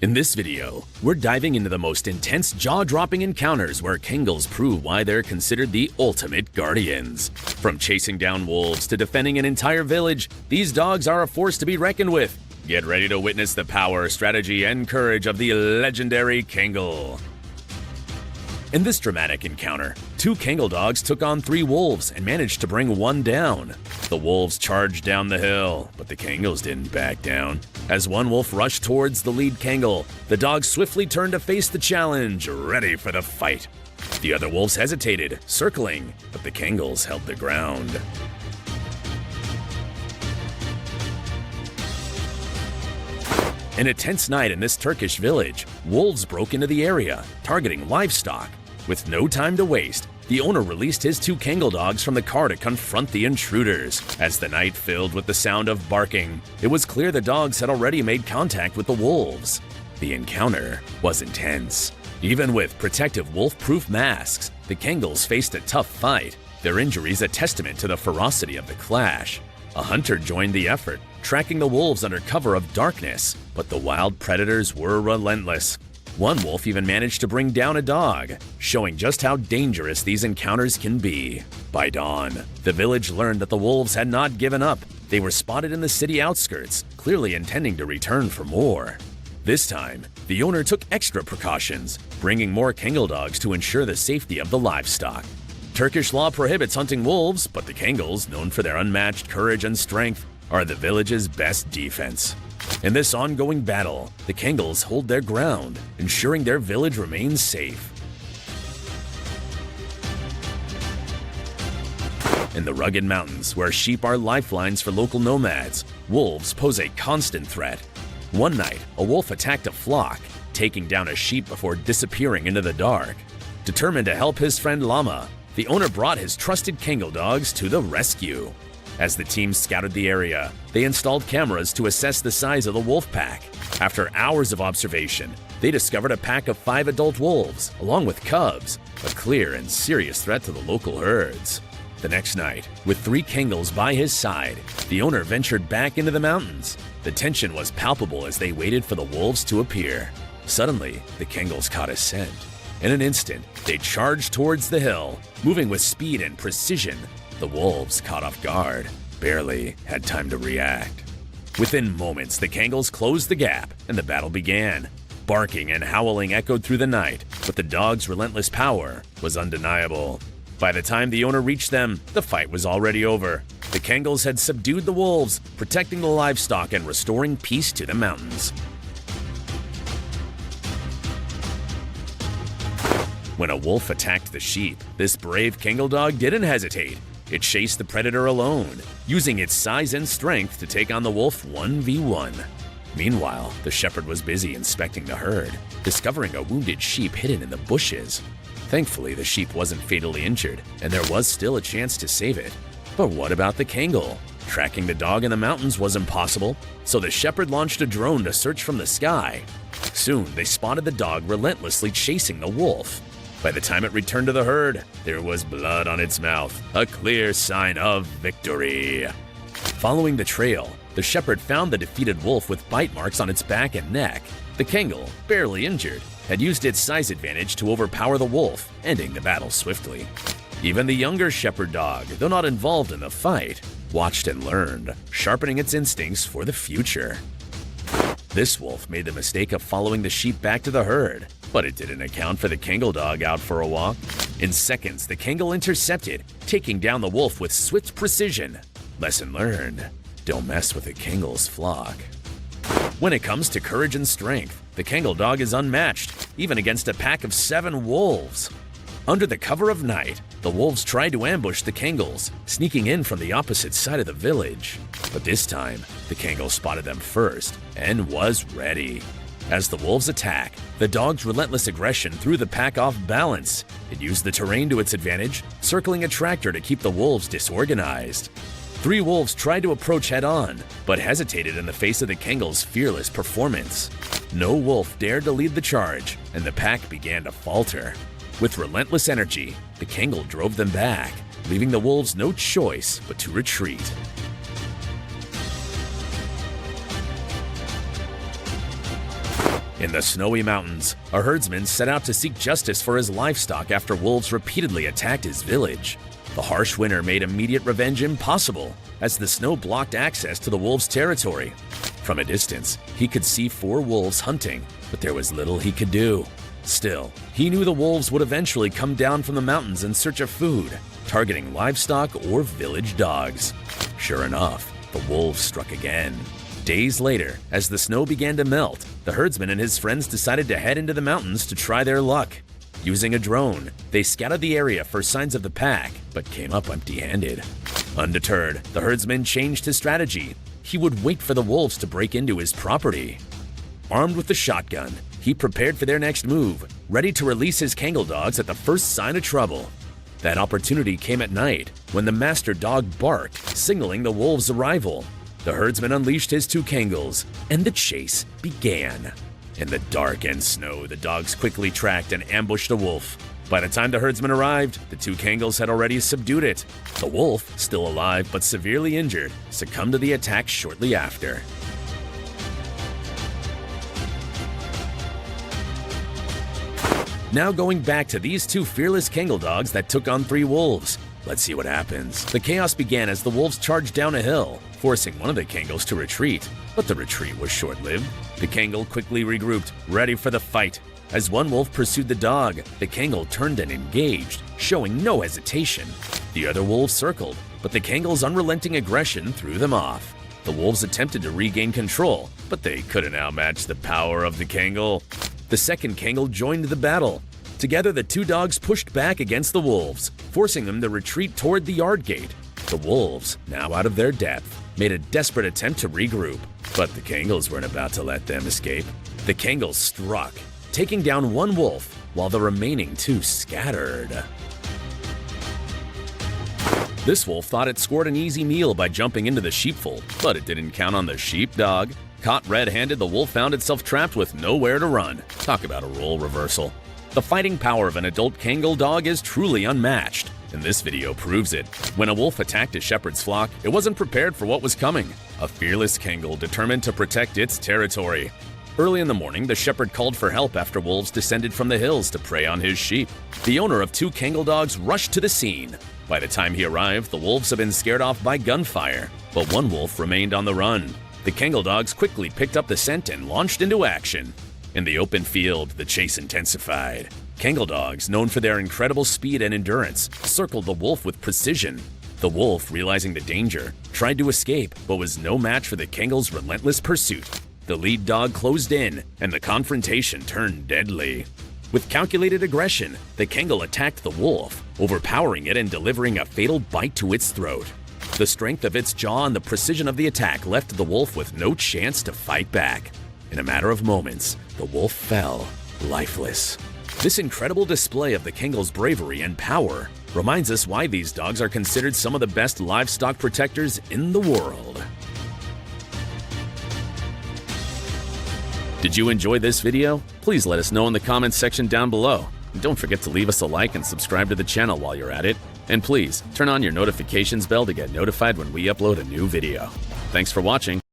In this video, we're diving into the most intense jaw-dropping encounters where Kangals prove why they're considered the ultimate guardians. From chasing down wolves to defending an entire village, these dogs are a force to be reckoned with. Get ready to witness the power, strategy, and courage of the legendary Kangal. In this dramatic encounter, 2 Kangal dogs took on 3 wolves and managed to bring one down. The wolves charged down the hill, but the Kangals didn't back down. As one wolf rushed towards the lead Kangal, the dogs swiftly turned to face the challenge, ready for the fight. The other wolves hesitated, circling, but the Kangals held their ground. In a tense night in this Turkish village, wolves broke into the area, targeting livestock. With no time to waste, the owner released his 2 Kangal dogs from the car to confront the intruders. As the night filled with the sound of barking, it was clear the dogs had already made contact with the wolves. The encounter was intense. Even with protective wolf-proof masks, the Kangals faced a tough fight, their injuries a testament to the ferocity of the clash. A hunter joined the effort, tracking the wolves under cover of darkness, but the wild predators were relentless. One wolf even managed to bring down a dog, showing just how dangerous these encounters can be. By dawn, the village learned that the wolves had not given up. They were spotted in the city outskirts, clearly intending to return for more. This time, the owner took extra precautions, bringing more Kangal dogs to ensure the safety of the livestock. Turkish law prohibits hunting wolves, but the Kangals, known for their unmatched courage and strength, are the village's best defense. In this ongoing battle, the Kangals hold their ground, ensuring their village remains safe. In the rugged mountains, where sheep are lifelines for local nomads, wolves pose a constant threat. One night, a wolf attacked a flock, taking down a sheep before disappearing into the dark. Determined to help his friend Llama, the owner brought his trusted Kangal dogs to the rescue. As the team scouted the area, they installed cameras to assess the size of the wolf pack. After hours of observation, they discovered a pack of 5 adult wolves, along with cubs, a clear and serious threat to the local herds. The next night, with 3 Kangals by his side, the owner ventured back into the mountains. The tension was palpable as they waited for the wolves to appear. Suddenly, the Kangals caught a scent. In an instant, they charged towards the hill, moving with speed and precision. The wolves, caught off guard, barely had time to react. Within moments, the Kangals closed the gap, and the battle began. Barking and howling echoed through the night, but the dogs' relentless power was undeniable. By the time the owner reached them, the fight was already over. The Kangals had subdued the wolves, protecting the livestock and restoring peace to the mountains. When a wolf attacked the sheep, this brave Kangal dog didn't hesitate. It chased the predator alone, using its size and strength to take on the wolf 1v1. Meanwhile, the shepherd was busy inspecting the herd, discovering a wounded sheep hidden in the bushes. Thankfully, the sheep wasn't fatally injured, and there was still a chance to save it. But what about the Kangal? Tracking the dog in the mountains was impossible, so the shepherd launched a drone to search from the sky. Soon, they spotted the dog relentlessly chasing the wolf. By the time it returned to the herd, there was blood on its mouth, a clear sign of victory. Following the trail, the shepherd found the defeated wolf with bite marks on its back and neck. The Kangal, barely injured, had used its size advantage to overpower the wolf, ending the battle swiftly. Even the younger shepherd dog, though not involved in the fight, watched and learned, sharpening its instincts for the future. This wolf made the mistake of following the sheep back to the herd, but it didn't account for the Kangal dog out for a walk. In seconds, the Kangal intercepted, taking down the wolf with swift precision. Lesson learned: don't mess with the Kangal's flock. When it comes to courage and strength, the Kangal dog is unmatched, even against a pack of 7 wolves. Under the cover of night, the wolves tried to ambush the Kangals, sneaking in from the opposite side of the village. But this time, the Kangal spotted them first and was ready. As the wolves attacked, the dog's relentless aggression threw the pack off balance. It used the terrain to its advantage, circling a tractor to keep the wolves disorganized. 3 wolves tried to approach head-on, but hesitated in the face of the Kangal's fearless performance. No wolf dared to lead the charge, and the pack began to falter. With relentless energy, the Kangal drove them back, leaving the wolves no choice but to retreat. In the snowy mountains, a herdsman set out to seek justice for his livestock after wolves repeatedly attacked his village. The harsh winter made immediate revenge impossible, as the snow blocked access to the wolves' territory. From a distance, he could see 4 wolves hunting, but there was little he could do. Still, he knew the wolves would eventually come down from the mountains in search of food, targeting livestock or village dogs. Sure enough, the wolves struck again. Days later, as the snow began to melt, the herdsman and his friends decided to head into the mountains to try their luck. Using a drone, they scouted the area for signs of the pack, but came up empty-handed. Undeterred, the herdsman changed his strategy. He would wait for the wolves to break into his property. Armed with the shotgun, he prepared for their next move, ready to release his Kangal dogs at the first sign of trouble. That opportunity came at night, when the master dog barked, signaling the wolves' arrival. The herdsman unleashed his 2 Kangals, and the chase began. In the dark and snow, the dogs quickly tracked and ambushed the wolf. By the time the herdsman arrived, the 2 Kangals had already subdued it. The wolf, still alive but severely injured, succumbed to the attack shortly after. Now going back to these 2 fearless Kangal dogs that took on 3 wolves. Let's see what happens. The chaos began as the wolves charged down a hill, forcing one of the Kangals to retreat. But the retreat was short-lived. The Kangal quickly regrouped, ready for the fight. As one wolf pursued the dog, the Kangal turned and engaged, showing no hesitation. The other wolves circled, but the Kangal's unrelenting aggression threw them off. The wolves attempted to regain control, but they couldn't outmatch the power of the Kangal. The second Kangal joined the battle. Together, the 2 dogs pushed back against the wolves, forcing them to retreat toward the yard gate. The wolves, now out of their depth, made a desperate attempt to regroup, but the Kangals weren't about to let them escape. The Kangals struck, taking down 1 wolf, while the remaining 2 scattered. This wolf thought it scored an easy meal by jumping into the sheepfold, but it didn't count on the sheepdog. Caught red-handed, the wolf found itself trapped with nowhere to run. Talk about a role reversal. The fighting power of an adult Kangal dog is truly unmatched, and this video proves it. When a wolf attacked a shepherd's flock, it wasn't prepared for what was coming. A fearless Kangal determined to protect its territory. Early in the morning, the shepherd called for help after wolves descended from the hills to prey on his sheep. The owner of 2 Kangal dogs rushed to the scene. By the time he arrived, the wolves had been scared off by gunfire, but 1 wolf remained on the run. The Kangal dogs quickly picked up the scent and launched into action. In the open field, the chase intensified. Kangal dogs, known for their incredible speed and endurance, circled the wolf with precision. The wolf, realizing the danger, tried to escape, but was no match for the Kangal's relentless pursuit. The lead dog closed in, and the confrontation turned deadly. With calculated aggression, the Kangal attacked the wolf, overpowering it and delivering a fatal bite to its throat. The strength of its jaw and the precision of the attack left the wolf with no chance to fight back. In a matter of moments, the wolf fell, lifeless. This incredible display of the Kangal's bravery and power reminds us why these dogs are considered some of the best livestock protectors in the world. Did you enjoy this video? Please let us know in the comments section down below. And don't forget to leave us a like and subscribe to the channel while you're at it. And please, turn on your notifications bell to get notified when we upload a new video. Thanks for watching.